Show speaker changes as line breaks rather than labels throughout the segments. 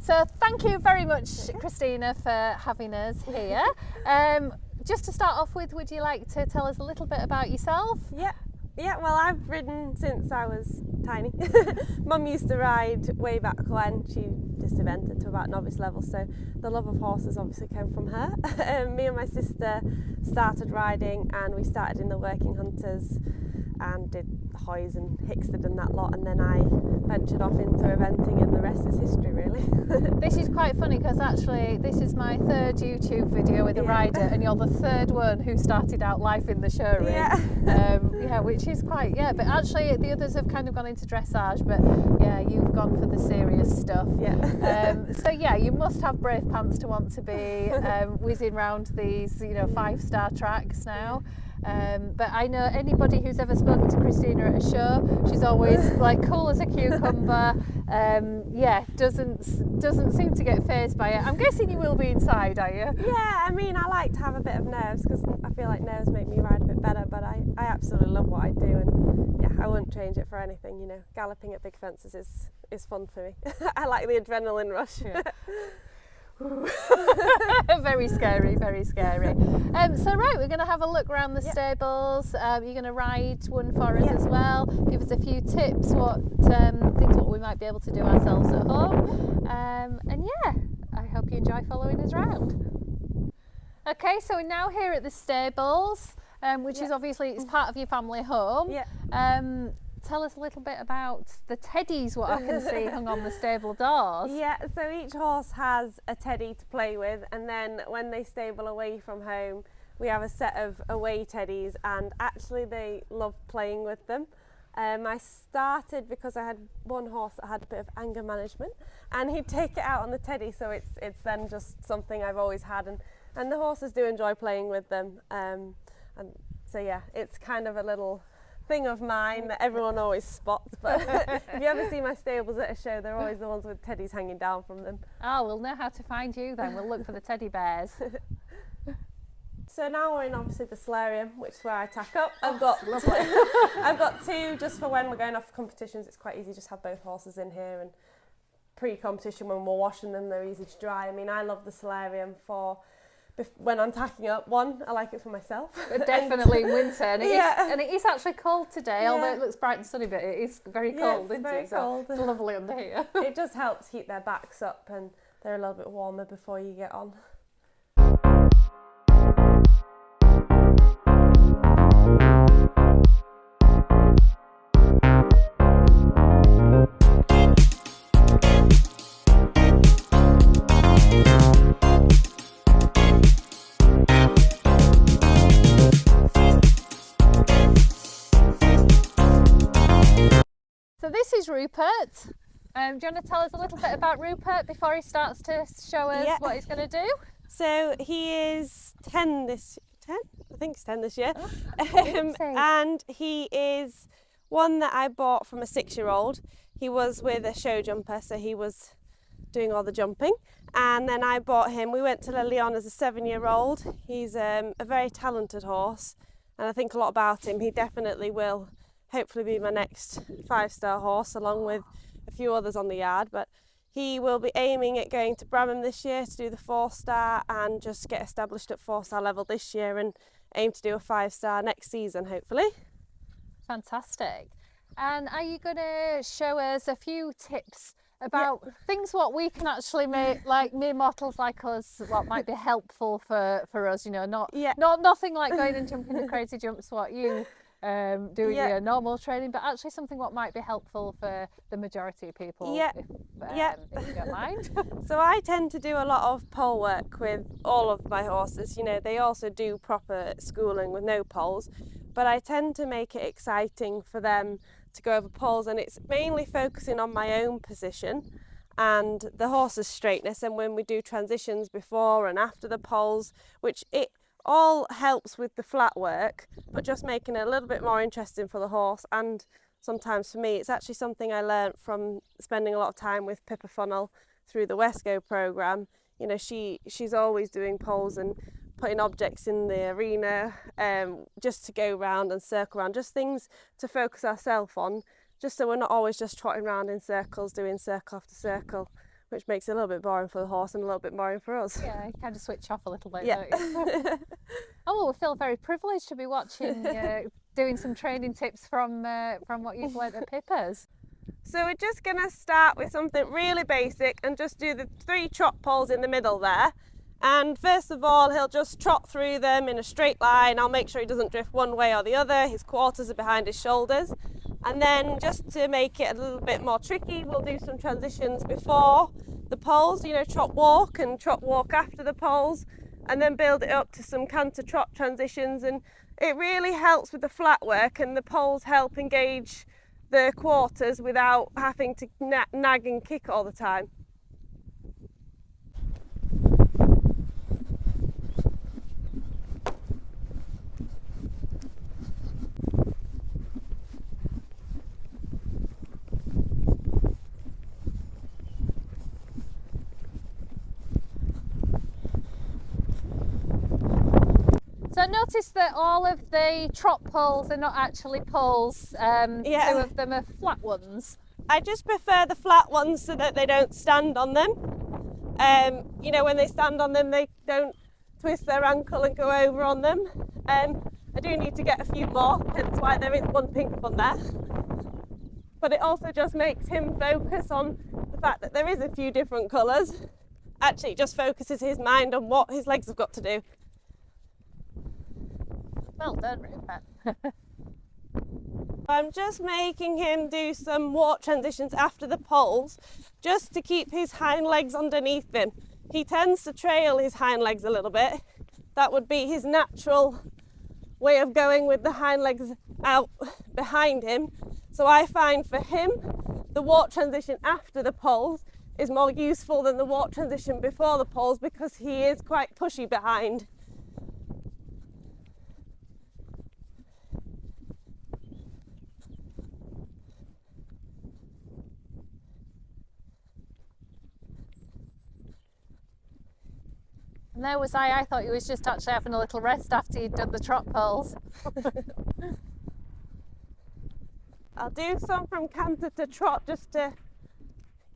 So thank you very much, Kristina, for having us here. Just to start off with, would you like to tell us a little bit about yourself?
Yeah, well, I've ridden since I was tiny. Mum used to ride way back when. She just evented to about novice level, so the love of horses obviously came from her. Me and my sister started riding, and we started in the working hunters and did Hoys and Hickstead and that lot, and then I ventured off into eventing, and the rest is history, really.
This is quite funny because actually this is my third YouTube video with a rider, and you're the third one who started out live in the showroom. Which is quite, but actually the others have kind of gone into dressage, but you've gone for the serious stuff. So you must have brave pants to want to be whizzing around these 5-star tracks now. But I know anybody who's ever spoken to Kristina at a show, she's always like cool as a cucumber. Doesn't seem to get fazed by it. I'm guessing you will be inside, are you?
Yeah, I mean, I like to have a bit of nerves because I feel like nerves make me ride a bit better, but I absolutely love what I do, and I wouldn't change it for anything. Galloping at big fences is fun for me. I like the adrenaline rush.
Very scary, very scary. So we're going to have a look around the stables. You're going to ride one for us as well. Give us a few tips, what we might be able to do ourselves at home. I hope you enjoy following us around. Okay, so we're now here at the stables, which is obviously it's part of your family home. Tell us a little bit about the teddies, what I can see hung on the stable doors.
Yeah, so each horse has a teddy to play with, and then when they stable away from home, we have a set of away teddies, and actually they love playing with them. I started because I had one horse that had a bit of anger management, and he'd take it out on the teddy, so it's then just something I've always had, and the horses do enjoy playing with them. It's kind of a little thing of mine that everyone always spots, but if you ever see my stables at a show, they're always the ones with teddies hanging down from them.
Oh, we'll know how to find you then. We'll look for the teddy bears.
So now we're in obviously the solarium, which is where I tack up. I've got two just for when we're going off for competitions. It's quite easy, just have both horses in here, and pre-competition when we're washing them, they're easy to dry. I mean, I love the solarium for when I'm tacking up. One, I like it for myself.
But definitely in winter, and it is actually cold today, although it looks bright and sunny, but it is very cold, isn't it?
Cold.
So it's lovely under here.
It just helps keep their backs up, and they're a little bit warmer before you get on.
This is Rupert. Do you want to tell us a little bit about Rupert before he starts to show us what he's going to do?
So he is 10 this 10? I think he's 10 this year. And he is one that I bought from a 6-year-old. He was with a show jumper, so he was doing all the jumping. And then I bought him, we went to Le Lyon as a 7-year-old. He's a very talented horse, and I think a lot about him. He definitely will hopefully be my next 5-star horse, along with a few others on the yard, but he will be aiming at going to Bramham this year to do the 4-star and just get established at 4-star level this year, and aim to do a 5-star next season, hopefully.
Fantastic. And are you going to show us a few tips about things what we can actually make, like mere mortals like us, what might be helpful for us, not nothing like going and jumping the crazy jumps what you doing your normal training, but actually something what might be helpful for the majority of people, if you don't mind.
So I tend to do a lot of pole work with all of my horses. They also do proper schooling with no poles, but I tend to make it exciting for them to go over poles, and it's mainly focusing on my own position and the horse's straightness, and when we do transitions before and after the poles, which it all helps with the flat work, but just making it a little bit more interesting for the horse, and sometimes for me. It's actually something I learnt from spending a lot of time with Pippa Funnell through the Wesco programme. She's always doing poles and putting objects in the arena, just to go round and circle around, just things to focus ourselves on, just so we're not always just trotting around in circles, doing circle after circle. which makes it a little bit boring for the horse and a little bit boring for us.
Yeah, you kind of switch off a little bit,
Yeah.
don't you? Oh, we feel very privileged to be watching, doing some training tips from what you've learnt at Pippa's.
So we're just going to start with something really basic and just do the 3 trot poles in the middle there. And first of all, he'll just trot through them in a straight line. I'll make sure he doesn't drift one way or the other. His quarters are behind his shoulders. And then just to make it a little bit more tricky, we'll do some transitions before the poles, you know, trot walk and trot walk after the poles, and then build it up to some canter trot transitions. And it really helps with the flat work, and the poles help engage the quarters without having to nag and kick all the time.
So I noticed that all of the trot poles are not actually poles.
Yeah.
2 of them are flat ones.
I just prefer the flat ones so that they don't stand on them. You know, when they stand on them, they don't twist their ankle and go over on them. I do need to get a few more, hence why there is one pink one there. But it also just makes him focus on the fact that there is a few different colours. Actually, it just focuses his mind on what his legs have got to do.
Well done, Rupert.
I'm just making him do some walk transitions after the poles, just to keep his hind legs underneath him. He tends to trail his hind legs a little bit. That would be his natural way of going, with the hind legs out behind him. So I find for him, the walk transition after the poles is more useful than the walk transition before the poles, because he is quite pushy behind.
And there was I thought you was just actually having a little rest after you'd done the trot poles.
I'll do some from canter to trot just to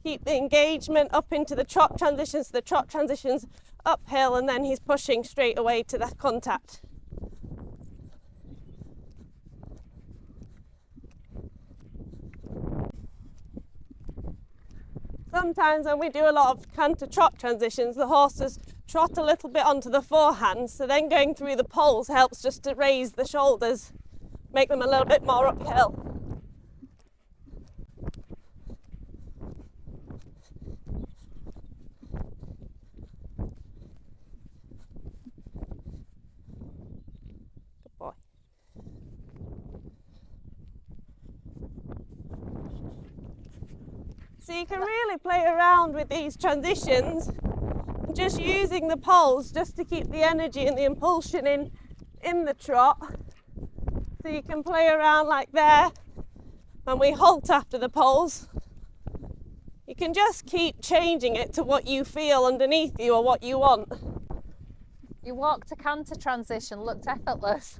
keep the engagement up into the trot transitions. The trot transitions uphill, and then he's pushing straight away to the contact. Sometimes when we do a lot of canter trot transitions, the horses trot a little bit onto the forehand, so then going through the poles helps just to raise the shoulders, make them a little bit more uphill. Good boy. So you can really play around with these transitions, just using the poles just to keep the energy and the impulsion in the trot. So you can play around like there when we halt after the poles. You can just keep changing it to what you feel underneath you or what you want.
Your walk to canter transition looked effortless.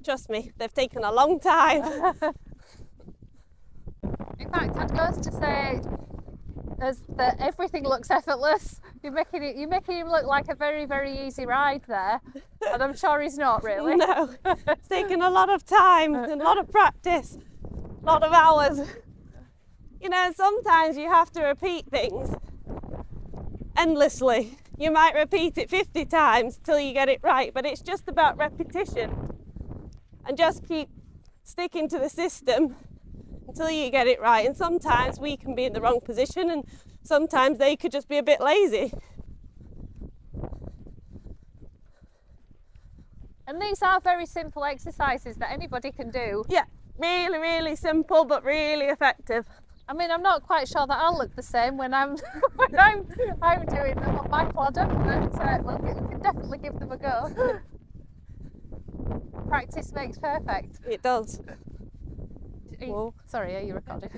Trust me, they've taken a long time.
In fact, I'd go to say that everything looks effortless. You're making him look like a very, very easy ride there, and I'm sure he's not really.
No, it's taken a lot of time and a lot of practice, a lot of hours. You know, sometimes you have to repeat things endlessly. You might repeat it 50 times till you get it right, but it's just about repetition, and just keep sticking to the system until you get it right. And sometimes we can be in the wrong position, and sometimes they could just be a bit lazy.
And these are very simple exercises that anybody can do.
Yeah, really, really simple, but really effective.
I mean, I'm not quite sure that I'll look the same when I'm I'm doing them on my plodder, but we can definitely give them a go. Practice makes perfect.
It does.
Sorry, are you recording?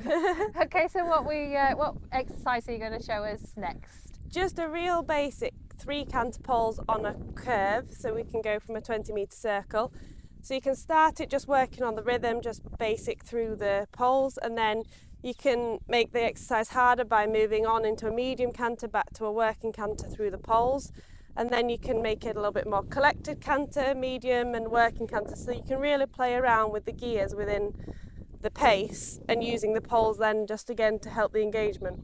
Okay, so what exercise are you going to show us next?
Just a real basic 3 canter poles on a curve, so we can go from a 20-metre circle. So you can start it just working on the rhythm, just basic through the poles, and then You can make the exercise harder by moving on into a medium canter, back to a working canter through the poles. And then you can make it a little bit more collected canter, medium and working canter. So you can really play around with the gears within the pace and using the poles then just again to help the engagement.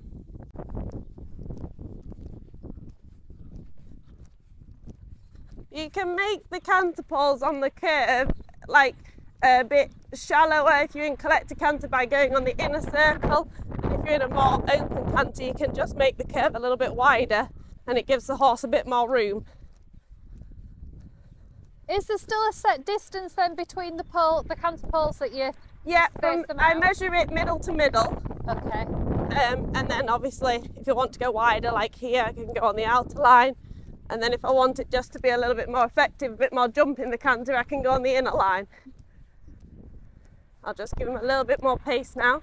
You can make the canter poles on the curve like a bit shallower if you're in collected canter by going on the inner circle. And if you're in a more open canter, you can just make the curve a little bit wider and it gives the horse a bit more room.
Is there still a set distance then between the canter poles that you
I measure it middle to middle.
Okay.
And then obviously if you want to go wider like here, I can go on the outer line. And then if I want it just to be a little bit more effective, a bit more jump in the canter, I can go on the inner line. I'll just give him a little bit more pace now.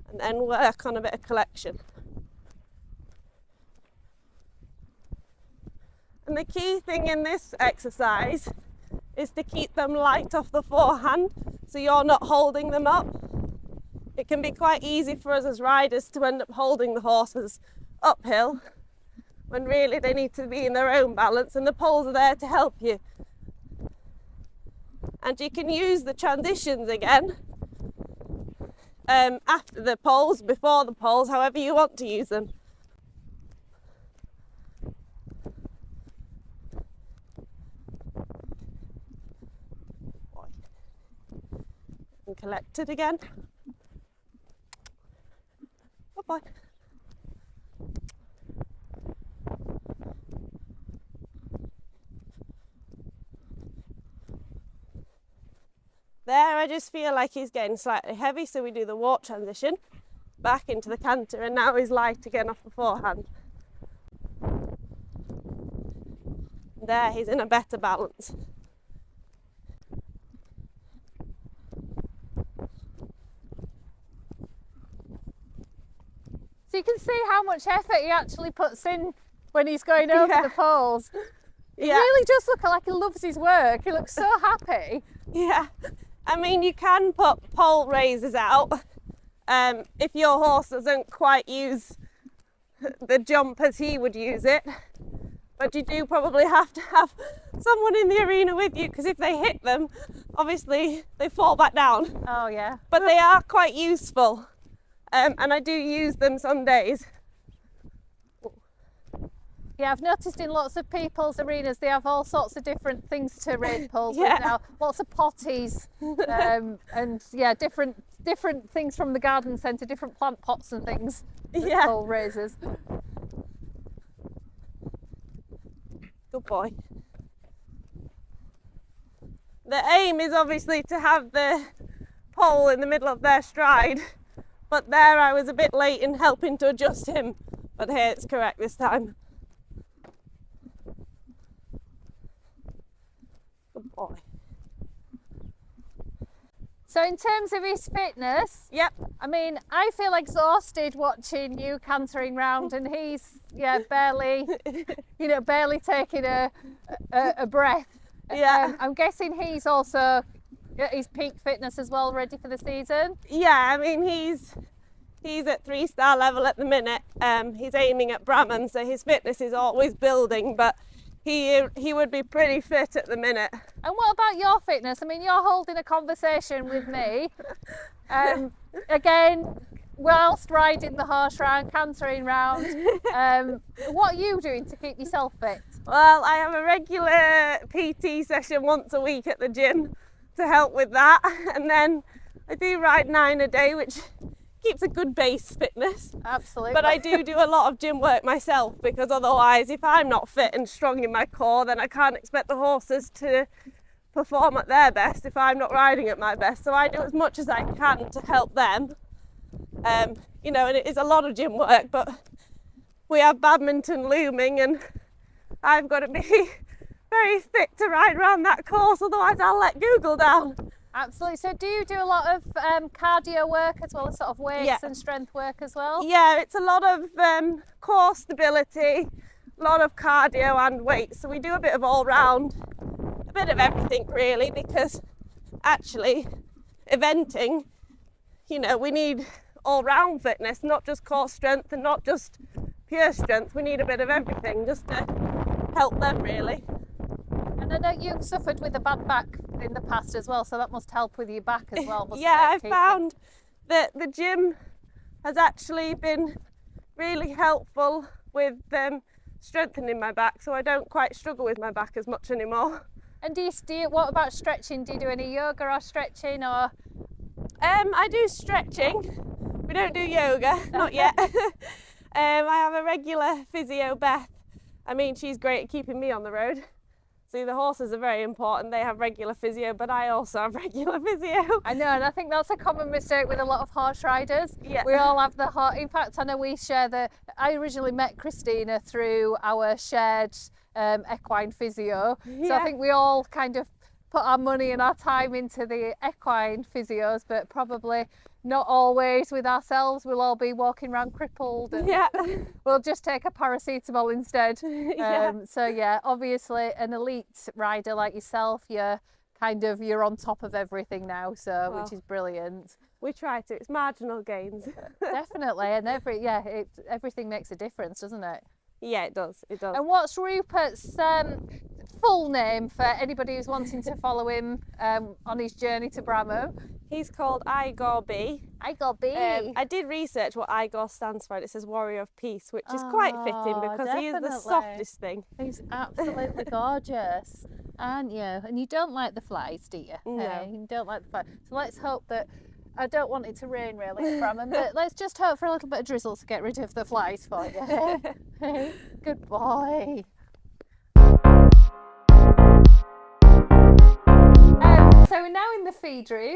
And then work on a bit of collection. And the key thing in this exercise is to keep them light off the forehand, so you're not holding them up. It can be quite easy for us as riders to end up holding the horses uphill when really they need to be in their own balance, and the poles are there to help you. And you can use the transitions again after the poles, before the poles, however you want to use them. And collected again. Bye-bye. There, I just feel like he's getting slightly heavy, so we do the walk transition back into the canter, and now he's light again off the forehand. There, he's in a better balance.
So you can see how much effort he actually puts in when he's going over the poles. He really does look like he loves his work. He looks so happy.
Yeah. I mean, you can put pole raises out if your horse doesn't quite use the jump as he would use it. But you do probably have to have someone in the arena with you, because if they hit them, obviously they fall back down.
Oh, yeah.
But they are quite useful. And I do use them some days.
Yeah, I've noticed in lots of people's arenas they have all sorts of different things to raise poles with now. Lots of potties and yeah, different things from the garden centre, different plant pots and things. Pole raisers.
Good boy. The aim is obviously to have the pole in the middle of their stride, but there I was a bit late in helping to adjust him, but here it's correct this time. Good boy.
So in terms of his fitness, I mean, I feel exhausted watching you cantering round, and he's barely, barely taking a breath. I'm guessing he's also at his peak fitness as well, ready for the season.
Yeah, I mean he's at 3-star level at the minute. He's aiming at Brahman, so his fitness is always building, but he would be pretty fit at the minute.
And what about your fitness? I mean, you're holding a conversation with me. Again, whilst riding the horse round, cantering round. What are you doing to keep yourself fit?
Well, I have a regular PT session once a week at the gym to help with that. And then I do ride 9 a day, which keeps a good base fitness.
Absolutely.
But I do a lot of gym work myself, because otherwise if I'm not fit and strong in my core, then I can't expect the horses to perform at their best if I'm not riding at my best. So I do as much as I can to help them. And it is a lot of gym work, but we have badminton looming and I've got to be very fit to ride around that course, otherwise I'll let Google down.
Absolutely. So do you do a lot of cardio work as well as sort of weights and strength work as well?
Yeah, it's a lot of core stability, a lot of cardio and weights. So we do a bit of all round, a bit of everything really, because actually eventing, you know, we need all-round fitness, not just core strength and not just pure strength. We need a bit of everything just to help them, really.
And I know you've suffered with a bad back in the past as well, so that must help with your back as well, mustn't
Yeah,
it?
I found that the gym has actually been really helpful with strengthening my back, so I don't quite struggle with my back as much anymore.
And do you what about stretching? Do you do any yoga or stretching, or?
I do stretching. We don't do yoga, not yet. I have a regular physio, Beth. I mean, she's great at keeping me on the road. See, the horses are very important. They have regular physio, but I also have regular physio.
I know, and I think that's a common mistake with a lot of horse riders.
Yeah.
We all have the horse. In fact, I know we share I originally met Kristina through our shared equine physio.
Yeah.
So I think we all kind of put our money and our time into the equine physios, but probably not always with ourselves. We'll all be walking around crippled, and
Yeah.
we'll just take a paracetamol instead.
Yeah.
So yeah, obviously an elite rider like yourself, you're on top of everything now, so which is brilliant.
We try to. It's marginal gains.
Definitely, and everything makes a difference, doesn't it?
Yeah, it does. It does.
And what's Rupert's full name for anybody who's wanting to follow him on his journey to Bramo?
He's called Igor B.
Igor B.
I did research what Igor stands for, and it says Warrior of Peace, which is quite fitting because he is the softest thing.
He's absolutely gorgeous, aren't you? And you don't like the flies, do you?
No.
Hey, you don't like the flies. So let's hope that. I don't want it to rain really from him, but let's just hope for a little bit of drizzle to get rid of the flies for you. Hey, good boy. So we're now in the feed room.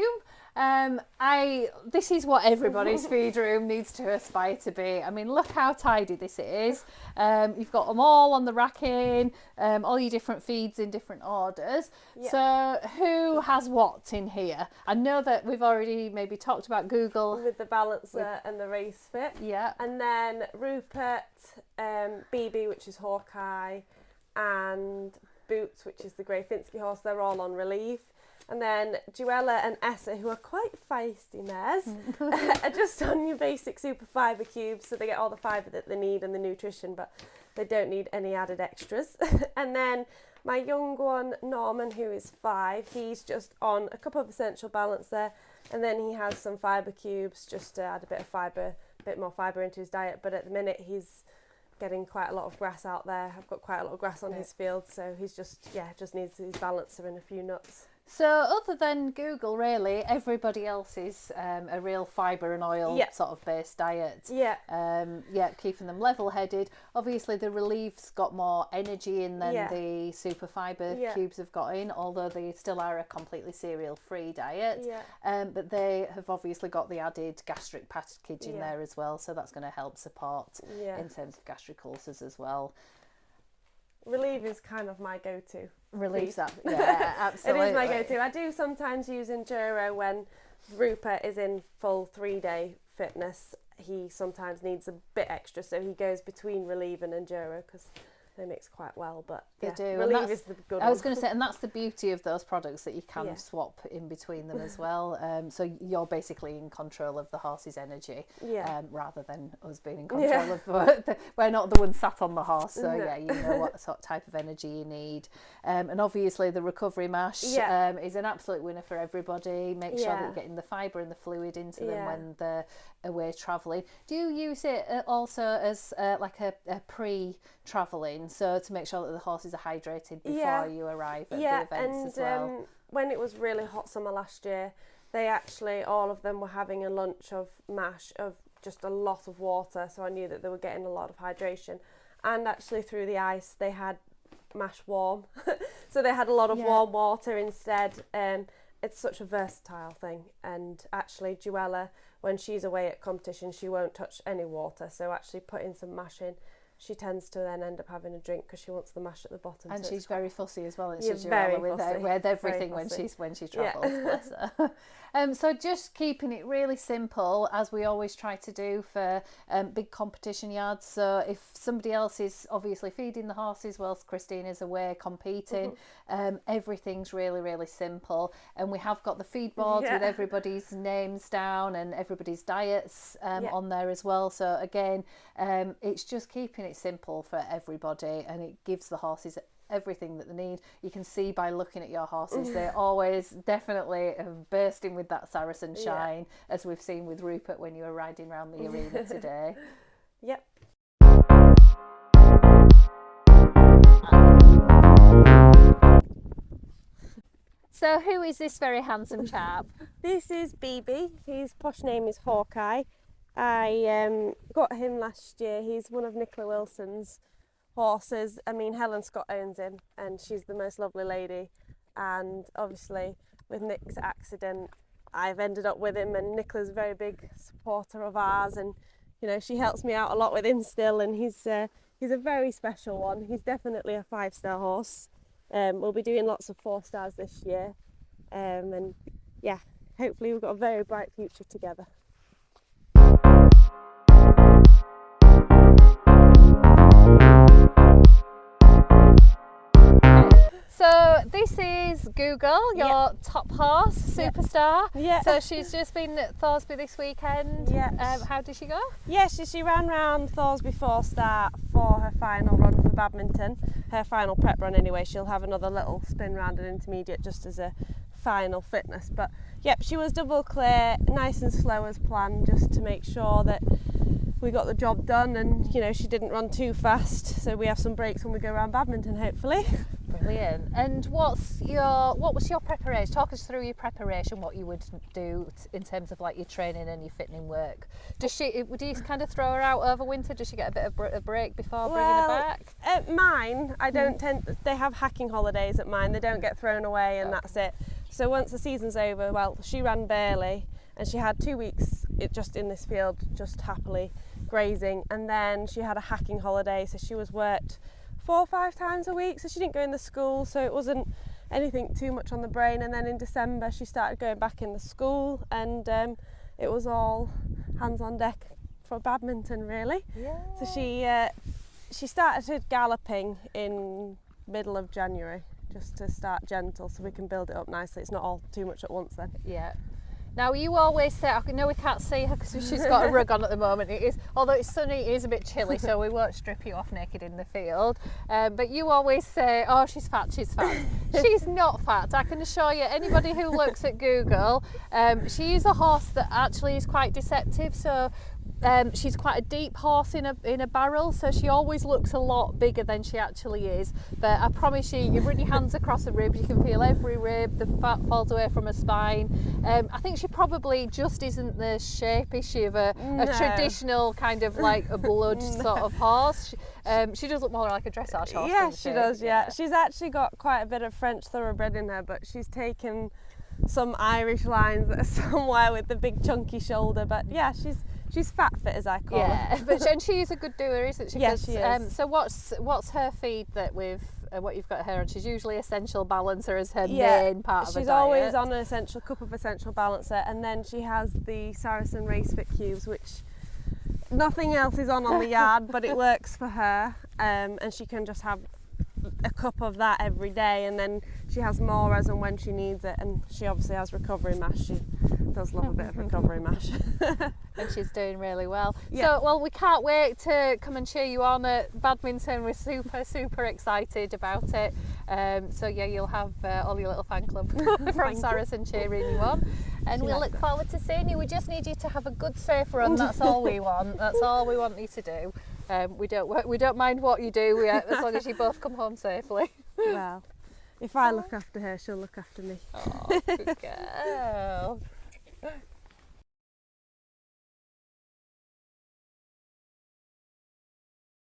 This is what everybody's feed room needs to aspire to be. I mean, look how tidy this is. You've got them all on the racking, all your different feeds in different orders. Yeah. So who has what in here? I know that we've already maybe talked about Google.
With the balancer and the race fit.
Yeah.
And then Rupert, BB, which is Hawkeye, and Boots, which is the Grey Finsky horse. They're all on relief. And then Duella and Essa, who are quite feisty mares, are just on your basic super fibre cubes, so they get all the fibre that they need and the nutrition, but they don't need any added extras. And then my young one, Norman, who is 5, he's just on a couple of essential balance there, and then he has some fibre cubes just to add a bit more fibre into his diet, but at the minute he's getting quite a lot of grass out there. I've got quite a lot of grass on his field, so he's just needs his balancer and a few nuts.
So other than Google, really, everybody else is a real fibre and oil sort of based diet.
Yeah.
Keeping them level-headed. Obviously, the Relief's got more energy in than the super fibre cubes have got in, although they still are a completely cereal-free diet.
Yeah.
But they have obviously got the added gastric package in there as well, so that's going to help support in terms of gastric ulcers as well.
Relief is kind of my go-to.
Relief's up, yeah, absolutely.
It is my go-to. I do sometimes use Enduro when Rupert is in full 3-day fitness. He sometimes needs a bit extra, so he goes between Relief and Enduro because they mix quite well. But
they do.
Relief is the good one.
I was going to say, and that's the beauty of those products, that you can swap in between them as well. So you're basically in control of the horse's energy, rather than us being in control of. We're not the ones sat on the horse, so you know what sort of type of energy you need. And obviously the recovery mash is an absolute winner for everybody. Make sure that you're getting the fibre and the fluid into them when they're away travelling. Do you use it also as like a pre-travelling, so to make sure that the horses are hydrated before you arrive at the events as well?
When it was really hot summer last year, they actually, all of them were having a lunch of mash of just a lot of water, so I knew that they were getting a lot of hydration. And actually through the ice they had mash warm, so they had a lot of warm water instead. It's such a versatile thing, and actually Duella, when she's away at competition, she won't touch any water, so actually putting some mash in she tends to then end up having a drink because she wants the mash at the bottom.
And
so
she's very fussy as well, and
Yeah,
she's
very
with everything
fussy.
when she travels. Bless her. So just keeping it really simple, as we always try to do for big competition yards. So if somebody else is obviously feeding the horses whilst Kristina's away competing, everything's really, really simple. And we have got the feed boards with everybody's names down and everybody's diets on there as well. So again, it's just keeping it simple for everybody, and it gives the horses everything that they need. You can see by looking at your horses, they're always definitely bursting with that Saracen shine, as we've seen with Rupert when you were riding around the arena today.
Yep.
So who is this very handsome chap?
This is BB. His posh name is Hawkeye. I got him last year. He's one of Nicola Wilson's horses. I mean, Helen Scott owns him, and she's the most lovely lady. And obviously, with Nick's accident, I've ended up with him, and Nicola's a very big supporter of ours, and you know, she helps me out a lot with him still. And he's a very special one. He's definitely a 5-star horse. We'll be doing lots of 4 stars this year, and yeah, hopefully we've got a very bright future together.
So this is Google, your top horse, superstar.
Yeah.
So she's just been at Thoresby this weekend.
Yeah.
How did she go?
Yeah, she ran round Thoresby 4 start for her final run for badminton. Her final prep run anyway. She'll have another little spin round an intermediate just as a final fitness. But yep, she was double clear, nice and slow as planned, just to make sure that we got the job done, and you know, she didn't run too fast, so we have some breaks when we go around badminton, hopefully.
Brilliant. And what was your preparation? Talk us through your preparation, what you would do in terms of like your training and your fitting work. Do you kind of throw her out over winter? Does she get a bit of a break before bringing her back?
At mine, I don't they have hacking holidays at mine. They don't get thrown away, and that's it. So once the season's over, well, she ran barely, and she had 2 weeks just in this field, just happily grazing, and then she had a hacking holiday, so she was worked 4 or 5 times a week, so she didn't go in the school, so it wasn't anything too much on the brain. And then in December she started going back in the school, and it was all hands on deck for badminton, really.
Yeah.
So she started galloping in middle of January, just to start gentle so we can build it up nicely. It's not all too much at once then.
Yeah. Now you always say, I know we can't see her because she's got a rug on at the moment. It is, although it's sunny, it is a bit chilly, so we won't strip you off naked in the field. But you always say, oh, she's fat, she's fat. She's not fat. I can assure you, anybody who looks at Google, she is a horse that actually is quite deceptive. So she's quite a deep horse in a barrel, so she always looks a lot bigger than she actually is. But I promise you run your hands across the ribs, you can feel every rib, the fat falls away from her spine. I think she probably just isn't the shape, is she, of a traditional kind of like a blood sort of horse. She does look more like a dressage horse.
Yeah, she does, yeah. She's actually got quite a bit of French thoroughbred in her, but she's taken some Irish lines that are somewhere with the big chunky shoulder. But yeah, she's fat fit, as I call her.
But and she's a good doer, isn't she?
Yes, she is.
So what's her feed that with what you've got her on? She's usually Essential Balancer as her main part of her diet.
She's always on a cup of Essential Balancer, and then she has the Saracen Race Fit cubes, which nothing else is on the yard, but it works for her, and she can just have a cup of that every day, and then she has more as and when she needs it. And she obviously has recovery mash. She does love a bit of recovery mash.
And she's doing really well.
Yeah.
So, well, we can't wait to come and cheer you on at badminton. We're super excited about it. So yeah, you'll have all your little fan club from Saracen cheering you on, and we'll look forward to seeing you. We just need you to have a good safe run. That's all we want. That's all we want you to do. We don't mind what you do, as long as you both come home safely.
Well, if I look after her, she'll look after me.
Oh, good girl.